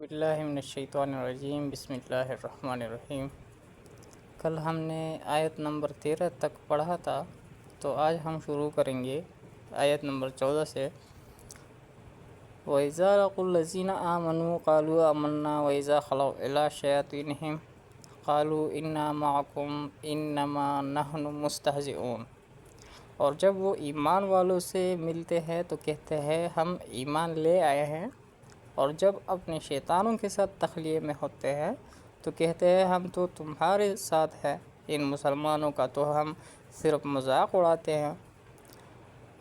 باللہ من الشیطان الرجیم، بسم اللہ الرحمن الرحیم۔ کل ہم نے آیت نمبر 13 تک پڑھا تھا، تو آج ہم شروع کریں گے آیت نمبر 14 سے۔ وَإِذَا لَقُوا الَّذِينَ آمَنُوا قَالُوا آمَنَّا وَإِذَا خَلَوْا إِلَىٰ شَيَاطِينِهِمْ قَالُوا إِنَّا مَعَكُمْ إِنَّمَا نَحْنُ مُسْتَهْزِئُونَ۔ اور جب وہ ایمان والوں سے ملتے ہیں تو کہتے ہیں ہم ایمان لے آئے ہیں، اور جب اپنے شیطانوں کے ساتھ تخلیے میں ہوتے ہیں تو کہتے ہیں ہم تو تمہارے ساتھ ہیں، ان مسلمانوں کا تو ہم صرف مذاق اڑاتے ہیں۔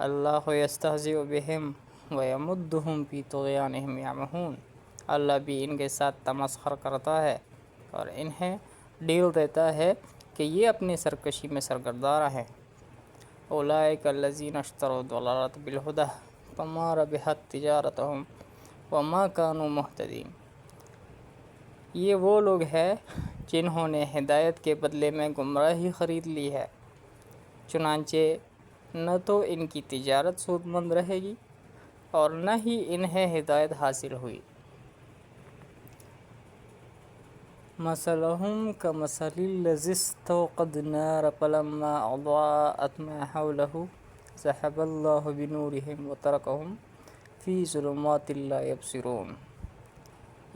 اللہ یستہزئ بہم ویمدہم فی طغیانہم یعمہون۔ اللہ بھی ان کے ساتھ تمسخر کرتا ہے اور انہیں ڈیل دیتا ہے کہ یہ اپنی سرکشی میں سرگرداں ہیں۔ اولئک الذین اشتروا الضلالۃ بالہدی فما ربحت تجارتہم وما كانوا مہتدین۔ یہ وہ لوگ ہیں جنہوں نے ہدایت کے بدلے میں گمراہی خرید لی ہے، چنانچہ نہ تو ان کی تجارت سود مند رہے گی اور نہ ہی انہیں ہدایت حاصل ہوئی۔ مثلہم کمثل الذی استوقد نارا فلما اضاءت ما حولہ ذہب اللہ بنورہم وترکہم فی ظلمات لا یبصرون۔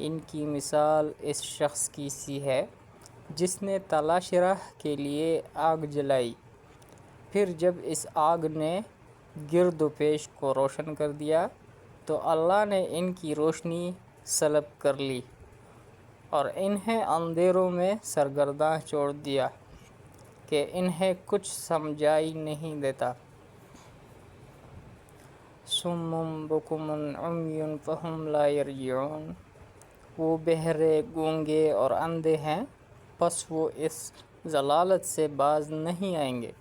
ان کی مثال اس شخص کی سی ہے جس نے تلاش راہ کے لیے آگ جلائی، پھر جب اس آگ نے گرد و پیش کو روشن کر دیا تو اللہ نے ان کی روشنی سلب کر لی اور انہیں اندھیروں میں سرگرداں چھوڑ دیا کہ انہیں کچھ سمجھائی نہیں دیتا۔ صم بکم عمی فہم لا یرجعون۔ وہ بہرے، گونگے اور اندھے ہیں، پس وہ اس ضلالت سے باز نہیں آئیں گے۔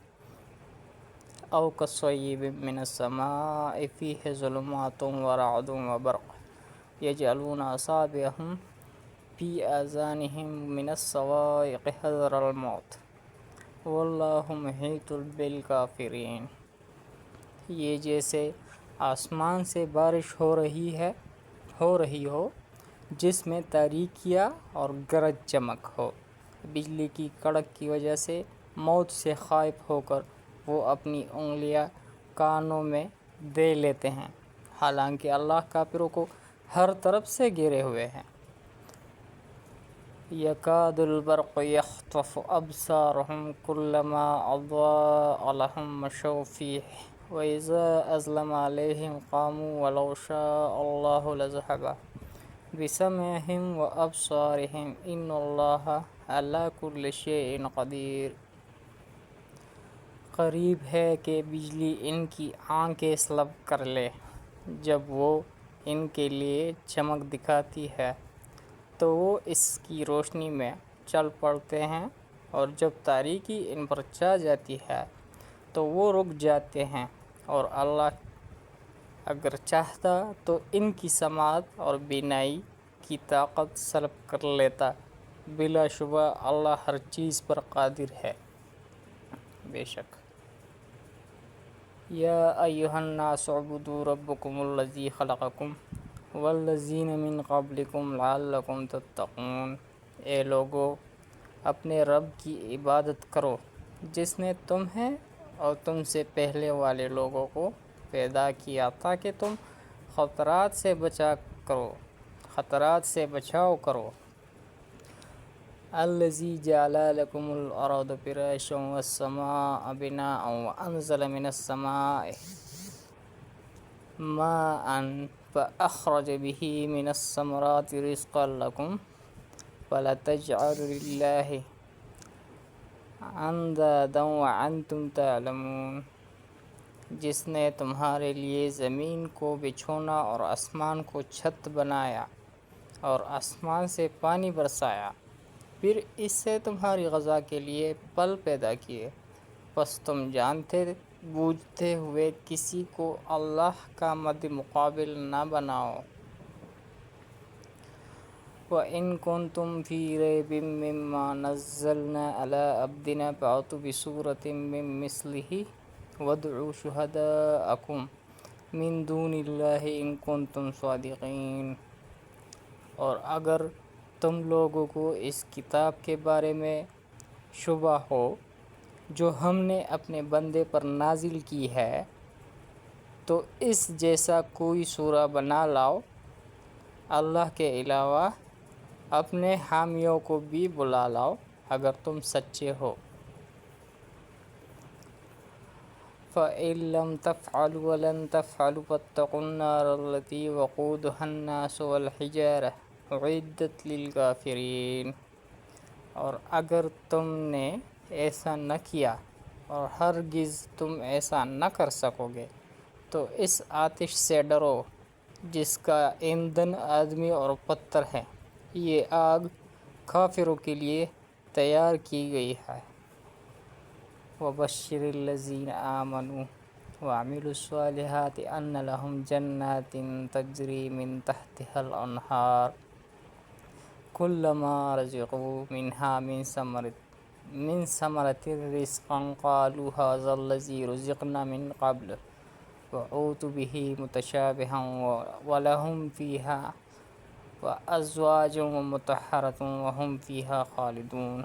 او کصیب من السماء فیہ ظلمات ورعد وبرق یجعلون اصابعہم فی آذانہم من الصواعق حذر الموت واللہ محیط بالکافرین۔ یہ جیسے آسمان سے بارش ہو رہی ہو جس میں تاریکیاں اور گرج چمک ہو، بجلی کی کڑک کی وجہ سے موت سے خائف ہو کر وہ اپنی انگلیاں کانوں میں دے لیتے ہیں، حالانکہ اللہ کافروں کو ہر طرف سے گھیرے ہوئے ہے۔ یکاد البرق یخطف ابصارہم کلما اضاء لہم مشوا فیہ وَإِذَا أَظْلَمَ عَلَيْهِمْ قَامُوا وَلَوْ شَاءَ اللَّهُ لَذَهَبَ بِسَمْعِهِمْ وَأَبْصَارِهِمْ إِنَّ اللَّهَ عَلَىٰ كُلِّ شَيْءٍ قَدِيرٌ۔ قریب ہے کہ بجلی ان کی آنکھیں سلب کر لے جب وہ ان کے لیے چمک دکھاتی ہے تو وہ اس کی روشنی میں چل پڑتے ہیں، اور جب تاریکی ان پر چھا جاتی ہے تو وہ رک جاتے ہیں، اور اللہ اگر چاہتا تو ان کی سماعت اور بینائی کی طاقت سلب کر لیتا۔ بلا شبہ اللہ ہر چیز پر قادر ہے۔ بے شک یا ایھا الناس اعبدوا ربکم الذی خلقکم والذین من قبلکم لعلکم تتقون۔ اے لوگو، اپنے رب کی عبادت کرو جس نے تمہیں اور تم سے پہلے والے لوگوں کو پیدا کیا تاکہ تم خطرات سے بچاؤ کرو۔ الذی جعل لکم الارض فراشا والسماء بناء وانزل من السماء ماء فاخرج به من الثمرات رزقا لکم فلا تجعلوا للہ اندادا وانتم تعلمون۔ جس نے تمہارے لیے زمین کو بچھونا اور آسمان کو چھت بنایا اور آسمان سے پانی برسایا، پھر اس سے تمہاری غذا کے لیے پھل پیدا کیے، پس تم جانتے بوجھتے ہوئے کسی کو اللہ کا مد مقابل نہ بناؤ۔ وَإِن كُنتُمْ فِي رَيْبٍ مِّمَّا نَزَّلْنَا عَلَىٰ عَبْدِنَا فَأْتُوا بِسُورَةٍ مِّن مِّثْلِهِ وَادْعُوا شُهَدَاءَكُم مِّن دُونِ اللَّهِ إِن كُنتُمْ صَادِقِينَ۔ اور اگر تم لوگوں کو اس کتاب کے بارے میں شبہ ہو جو ہم نے اپنے بندے پر نازل کی ہے تو اس جیسا کوئی سورہ بنا لاؤ، اللہ کے علاوہ اپنے حامیوں کو بھی بلا لاؤ اگر تم سچے ہو۔ فَإِن لَّمْ تَفْعَلُوا وَلَن تَفْعَلُوا فَاتَّقُوا النَّارَ الَّتِي وَقُودُهَا النَّاسُ وَالْحِجَارَةُ أُعِدَّتْ لِلْكَافِرِينَ۔ اور اگر تم نے ایسا نہ کیا اور ہرگز تم ایسا نہ کر سکو گے تو اس آتش سے ڈرو جس کا ایندھن آدمی اور پتھر ہے، یہ آگ کافروں کے لیے تیار کی گئی ہے۔ وَبَشِّرِ الَّذِينَ آمَنُوا وَعَمِلُوا الصَّالِحَاتِ أَنَّ لَهُمْ جَنَّاتٍ تَجْرِي مِن تَحْتِهَا الْأَنْهَارُ كُلَّمَا رُزِقُوا مِنْهَا مِن ثَمَرَةٍ رِزْقًا قَالُوا هَٰذَا الَّذِي رُزِقْنَا مِن قَبْلُ وَأُوتُوا بِهِ مُتَشَابِهًا وَلَهُمْ فِيهَا وَأَزْوَاجٌ مُطَهَّرَةٌ وَهُمْ فِيهَا خَالِدُونَ۔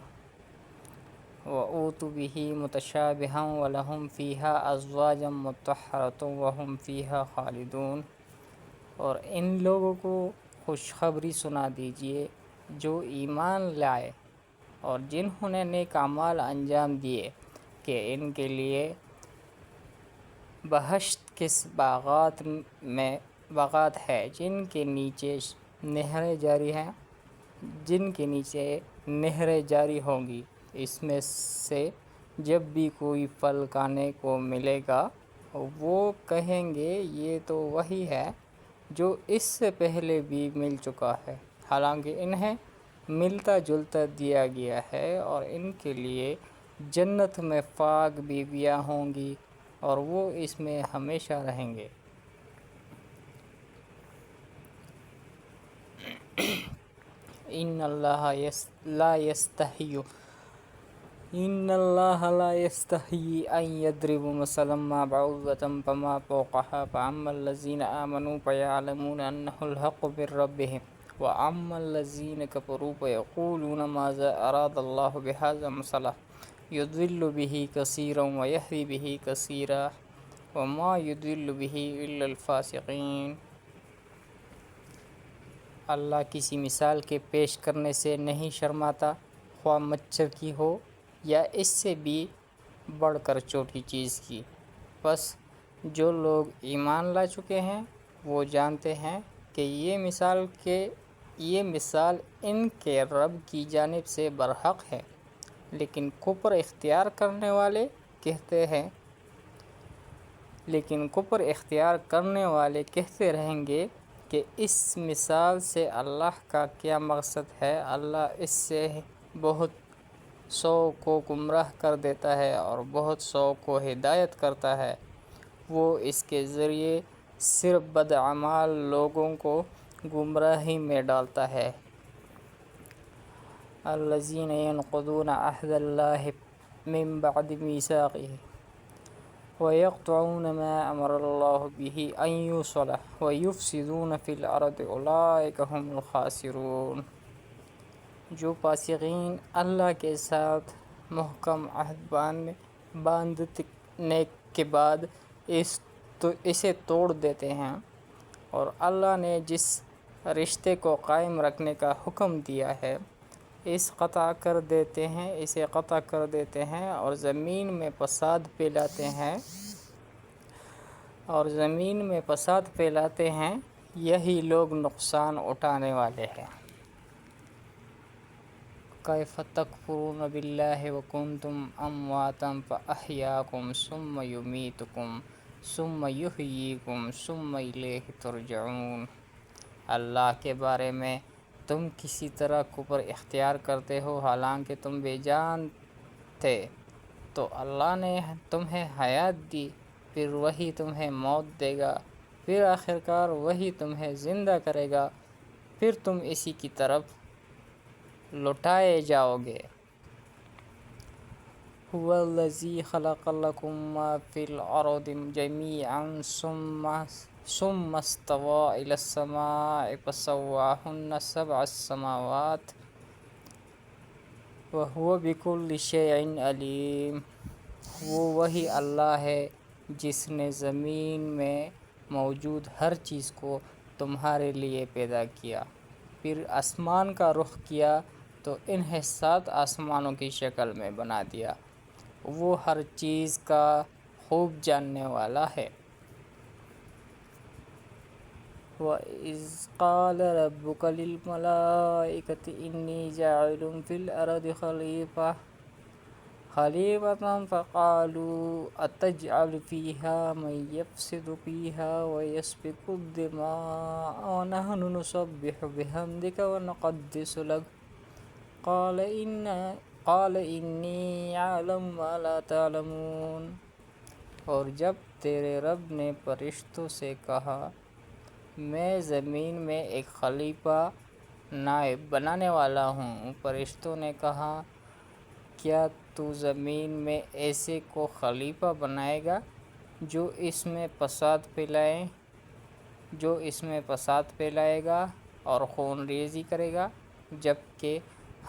وَأُوتُوا بِهِ مُتَشَابِهًا وَلَهُمْ فِيهَا أَزْوَاجٌ مُطَهَّرَةٌ وَهُمْ فِيهَا خَالِدُونَ۔ اور ان لوگوں کو خوشخبری سنا دیجئے جو ایمان لائے اور جنہوں نے نیک اعمال انجام دیے کہ ان کے لیے بہشت کے باغات ہے جن کے نیچے نہریں جاری ہوں گی، اس میں سے جب بھی کوئی پھل کھانے کو ملے گا وہ کہیں گے یہ تو وہی ہے جو اس سے پہلے بھی مل چکا ہے، حالانکہ انہیں ملتا جلتا دیا گیا ہے، اور ان کے لیے جنت میں پاک بیویاں ہوں گی اور وہ اس میں ہمیشہ رہیں گے۔ ان اللہ لا يستحيي ان يضرب مثلا ما بعوضة فما فوقها فاما الذين آمنوا فيعلمون انه الحق من ربهم واما الذين كفروا فيقولون ماذا اراد الله بهذا مثلا يضل به كثيرا ويهدي به كثيرا وما يضل به الا الفاسقين۔ اللہ کسی مثال کے پیش کرنے سے نہیں شرماتا، خواہ مچھر کی ہو یا اس سے بھی بڑھ کر چھوٹی چیز کی۔ بس جو لوگ ایمان لا چکے ہیں وہ جانتے ہیں کہ یہ مثال ان کے رب کی جانب سے برحق ہے، لیکن کفر اختیار کرنے والے کہتے رہیں گے کہ اس مثال سے اللہ کا کیا مقصد ہے، اللہ اس سے بہت سو کو گمراہ کر دیتا ہے اور بہت سو کو ہدایت کرتا ہے، وہ اس کے ذریعے صرف بدعمال لوگوں کو گمراہی میں ڈالتا ہے۔ الذین ینقضون عہد اللہ من بعد میثاقہ وَيَقْطَعُونَ مَا أَمَرَ اللَّهُ بِهِ أَن يُوصَلَ وَيُفْسِدُونَ فِي الْأَرْضِ أُولَٰئِكَ هُمُ الْخَاسِرُونَ۔ جو فاسقین اللہ کے ساتھ محکم عہد باندھنے کے بعد اسے توڑ دیتے ہیں اور اللہ نے جس رشتے کو قائم رکھنے کا حکم دیا ہے اسے قطع کر دیتے ہیں اور زمین میں فساد پھیلاتے ہیں، یہی لوگ نقصان اٹھانے والے ہیں۔ کیف تکفرون باللہ وکنتم امواتا فاحیاکم ثم یمیتکم ثم یحییکم ثم الیہ ترجعون۔ اللہ کے بارے میں تم کسی طرح کفر اختیار کرتے ہو حالانکہ تم بے جان تھے، تو اللہ نے تمہیں حیات دی، پھر وہی تمہیں موت دے گا، پھر آخرکار وہی تمہیں زندہ کرے گا، پھر تم اسی کی طرف لوٹائے جاؤ گے۔ هو الذی خلق لکم ما فی الارض جمیعا ثم استوى الی السماء فسواہن سبع السماوات وهو بكل شیء علیم۔ وہ وہی اللہ ہے جس نے زمین میں موجود ہر چیز کو تمہارے لیے پیدا کیا، پھر آسمان کا رخ کیا تو انہیں 7 آسمانوں کی شکل میں بنا دیا، وہ ہر چیز کا خوب جاننے والا ہے۔ وَإِذْ قَالَ رَبُّكَ لِلْمَلَائِكَةِ إِنِّي جَاعِلٌ فِي الْأَرْضِ خَلِيفَةً فَقَالُوا أَتَجْعَلُ فِيهَا مَن يُفْسِدُ فِيهَا وَيَسْفِكُ الدِّمَاءَ وَنَحْنُ نُسَبِّحُ بِحَمْدِكَ وَنُقَدِّسُ لَكَ قَالَ إِنِّي أَعْلَمُ مَا لَا تَعْلَمُونَ۔ اور جب تیرے رب نے فرشتوں سے کہا میں زمین میں ایک خلیفہ نائب بنانے والا ہوں، فرشتوں نے کہا کیا تو زمین میں ایسے کو خلیفہ بنائے گا جو اس میں فساد پھیلائے گا اور خون ریزی کرے گا، جبکہ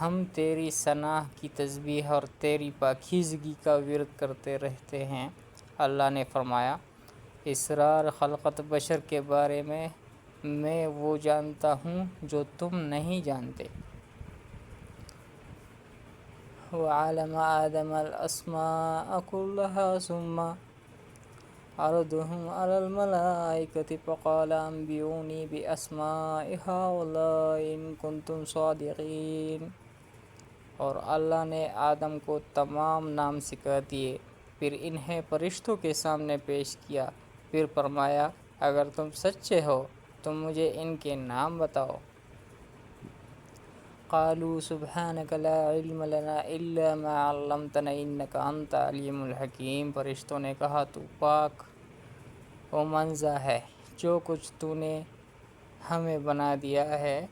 ہم تیری ثنا کی تسبیح اور تیری پاکیزگی کا ورد کرتے رہتے ہیں۔ اللہ نے فرمایا اسرار خلقت بشر کے بارے میں وہ جانتا ہوں جو تم نہیں جانتے۔ وَعَلَّمَ آدَمَ الْأَسْمَاءَ كُلَّهَا ثُمَّ عَرَضَهُمْ عَلَى الْمَلَائِكَةِ فَقَالَ أَنبِئُونِي بِأَسْمَاءِ هَؤُلَاءِ إِن كُنتُمْ صَادِقِينَ۔ اور اللہ نے آدم کو تمام نام سکھا دیے، پھر انہیں فرشتوں کے سامنے پیش کیا، پھر فرمایا اگر تم سچے ہو تو مجھے ان کے نام بتاؤ۔ قالوا سبحانك لا علم لنا الا ما علمتنا انك انت العلیم الحکیم۔ فرشتوں نے کہا تو پاک و منزہ ہے، جو کچھ تو نے ہمیں بنا دیا ہے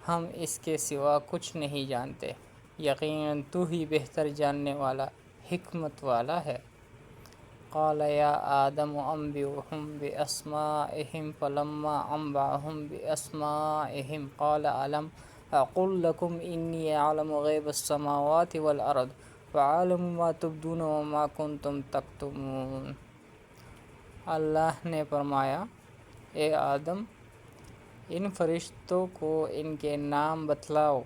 ہم اس کے سوا کچھ نہیں جانتے، یقیناً تو ہی بہتر جاننے والا حکمت والا ہے۔ قال یا آدم انبئهم بأسمائهم فلما انبأهم بأسمائهم قال ألم أقل لكم إني أعلم غیب السماوات والأرض وأعلم ما تبدون وما كنتم تكتمون۔ اللہ نے فرمایا اے آدم ان فرشتوں کو ان کے نام بتلاؤ۔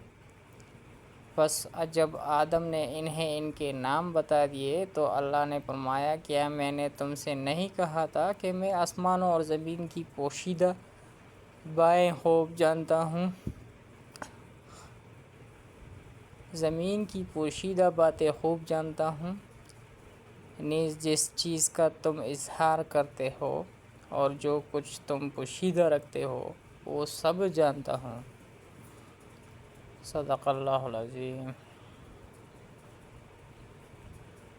پس جب آدم نے انہیں ان کے نام بتا دیے تو اللہ نے فرمایا کیا میں نے تم سے نہیں کہا تھا کہ میں آسمانوں اور زمین کی پوشیدہ باتیں خوب جانتا ہوں؟ زمین کی پوشیدہ باتیں خوب جانتا ہوں، نیز جس چیز کا تم اظہار کرتے ہو اور جو کچھ تم پوشیدہ رکھتے ہو وہ سب جانتا ہوں۔ صدق اللہ العظیم۔